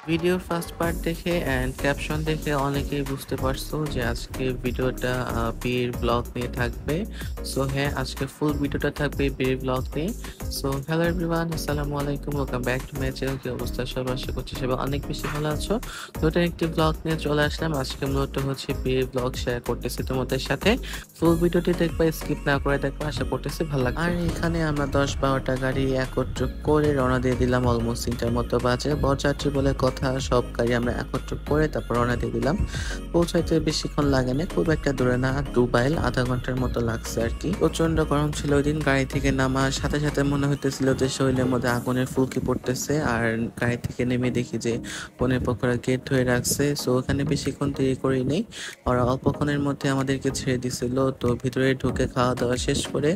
ভিডিওর first part দেখে and caption দেখে অনেকেই বুঝতে পারছো যে আজকে ভিডিওটা বিয়ের ব্লগ নিয়ে থাকবে। সো হ্যাঁ, আজকে ফুল ভিডিওটা থাকবে বিয়ের ব্লগ নিয়ে। সো হ্যালো এভরিওয়ান, আসসালামু আলাইকুম, welcome back to my channel. কি অবস্থা সবার? আশা করছি সবাই অনেক বেশি ভালো আছো। নতুন একটি ব্লগ নিয়ে চলে আসলাম। আজকে মূলত হচ্ছে বিয়ের ব্লগ শেয়ার করতেছি তোমাদের সাথে। ফুল ভিডিওটি দেখবা, স্কিপ না করে দেখবা, আশা করতেছি ভালো লাগবে। আর এখানে আমরা 10-12টা গাড়ি একত্র করে রওনা দিয়ে দিলাম। অলমোস্ট 3টার মতো বাজে। বরযাত্রী বলে কথা, সব গাড়ি আমরা একত্র করে তারপর রওনা দিয়ে দিলাম। পৌঁছাইতে বেশিক্ষণ লাগে না, খুব একটা দূরে না, 2 মাইল, আধা ঘন্টার মতো লাগছে আর কি। প্রচন্ড গরম ছিল ওই দিন। গাড়ি থেকে নামার সাথে সাথে মনে হইতেছিল যে শরীরের মধ্যে আগুনের ফুলকি পড়তেছে। আর গাড়ি থেকে নেমে দেখি যে কনের পক্ষরা গেট ধরে রাখছে। সো ওখানে বেশিক্ষণ দেরি করি নেই, ওরা অল্পক্ষণের মধ্যে আমাদেরকে ছেড়ে দিছিল। তো ভিতরে ঢুকে খাওয়া দাওয়া শেষ করে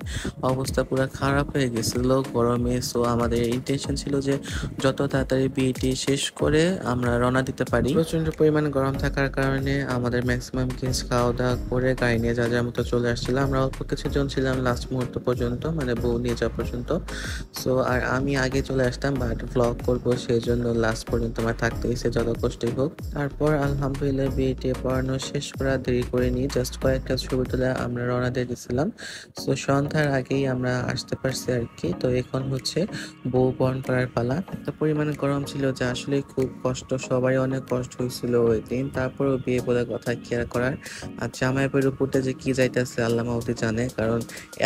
অবস্থা পুরো খারাপ হয়ে গেছিল গরমে। সো আমাদের ইন্টেনশন ছিল যে যত তাড়াতাড়ি বিয়েটি শেষ করে আমরা রওনা দিতে পারি। প্রচন্ড পরিমাণ গরম থাকার কারণে আমাদের ম্যাক্সিমাম গেস্ট খাওয়া দাওয়া করে গাড়ি নিয়ে যা যার মতো চলে আসছিল। আমরা অল্প কিছুজন ছিলাম লাস্ট মুহূর্ত পর্যন্ত, মানে বউ নিয়ে যাওয়া পর্যন্ত। সো আর আমি আগে চলে আসতাম, বাট ভ্লগ করবো সেই জন্য লাস্ট পর্যন্ত আমার থাকতে হয়েছে, যত কষ্টই হোক। তারপর আলহামদুলিল্লাহ বিয়েটি পড়ানো শেষ করা দেরি করে নিয়ে জাস্ট কয়েকটা ছবি তুলে আমরা রওনা দিয়ে দিয়েছিলাম। সো সন্ধ্যার আগেই আমরা আসতে পারছি আর কি। তো এখন হচ্ছে বউ বরণ করার পালা। এত পরিমাণে গরম ছিল যে আসলে খুব কষ্ট, সবাই অনেক কষ্ট হয়েছিল ওই দিন। তারপরও বিয়ে বলে কথা, কেয়ার করার। আর জামাইয়ের উপরটা যে কি যাইতেছে আল্লাহ মাহবুবই জানে, কারণ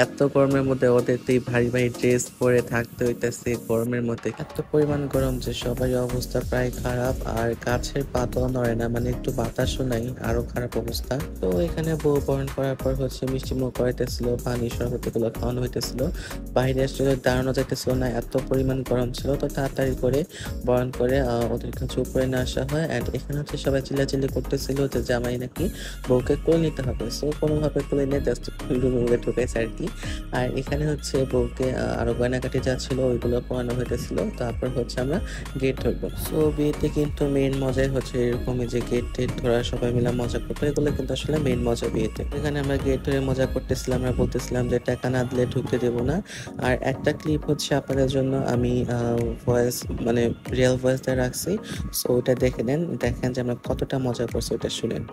এত গরমের মধ্যে ওদের তো ভারী ভারী ড্রেস পরে থাকতে হইতেছে গরমের মধ্যে। এত পরিমাণ গরম যে সবাই অবস্থা প্রায় খারাপ, আর গাছের পাতাও নড়ে না, মানে একটু বাতাসও নাই, আরো খারাপ অবস্থা। তো এখানে বউ বরণ করার পর হচ্ছে মিষ্টি মুখ করাইতেছিল, পানি শরবত এগুলো খাওয়ানো হইতেছিল। বাইরে আসলে দাঁড়ানো যাইতেছিল না, এত পরিমাণ গরম ছিল। তো তাড়াতাড়ি করে বরণ করে ওদের কাছে উপরে নিয়ে আসা হয়। অ্যান্ড এখানে হচ্ছে সবাই চিল্লাচিল্লি করতেছিল যে জামাই নাকি বউকে কোলে নিতে হবে। সো কোনোভাবে কোলে নিয়ে জাস্ট রুমে ঢুকেছে আর কি। আর এখানে হচ্ছে বউকে আরো গয়নাকাটি যা ছিল ওইগুলো পরানো হইতেছিল। তারপর হচ্ছে আমরা গেট ধরবো। সো বিয়েতে কিন্তু মেইন মজাই হচ্ছে এরকমই যে গেট টেট ধরা, সবাই মিলে মজা করবো, এগুলো কিন্তু আসলে মেইন মজা বিয়েতে। এখানে আমরা গেট ধরে মজা করতেছিলাম, আমরা বলতেছিলাম যে টাকা না দিলে ঢুকতে দেবো না। আর একটা ক্লিপ হচ্ছে আপনাদের জন্য আমি ভয়েস, মানে রিয়েল ভয়েস দিয়ে রাখছি। সো ওটা দেখে নেন, দেখেন যে আমরা কতটা মজা করছি, ওটা শুনেন।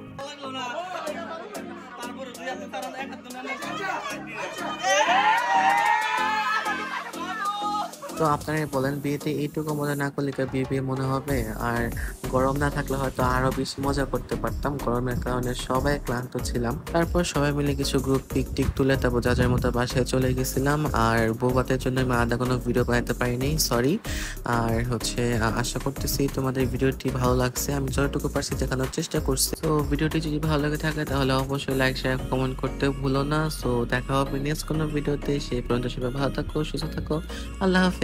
তো আপনারা বলেন, বিয়েতে এইটুকু মজা না করলে বিয়ে বিয়ে মনে হবে? আর গরম না থাকলে হয়তো আরো বেশি মজা করতে পারতাম। গরমের কারণে সবাই ক্লান্ত ছিলাম। তারপর সবাই মিলে কিছু গ্রুপ পিক টিক তুলে তারপর যার মতো বাসায় চলে গেছিলাম। আর বউভাতের জন্য আমি আলাদা কোনো ভিডিও বানাতে পারিনি, সরি। আর হচ্ছে আশা করতেছি তোমাদের ভিডিওটি ভালো লাগছে, আমি যতটুকু পারছি দেখানোর চেষ্টা করছি। তো ভিডিওটি যদি ভালো লাগে থাকে তাহলে অবশ্যই লাইক শেয়ার কমেন্ট করতে ভুলো না। সো দেখা হবে নেক্সট কোনো ভিডিওতে, সেই পর্যন্ত সবাই ভালো থাকো, সুস্থ থাকো, আল্লাহ হাফেজ।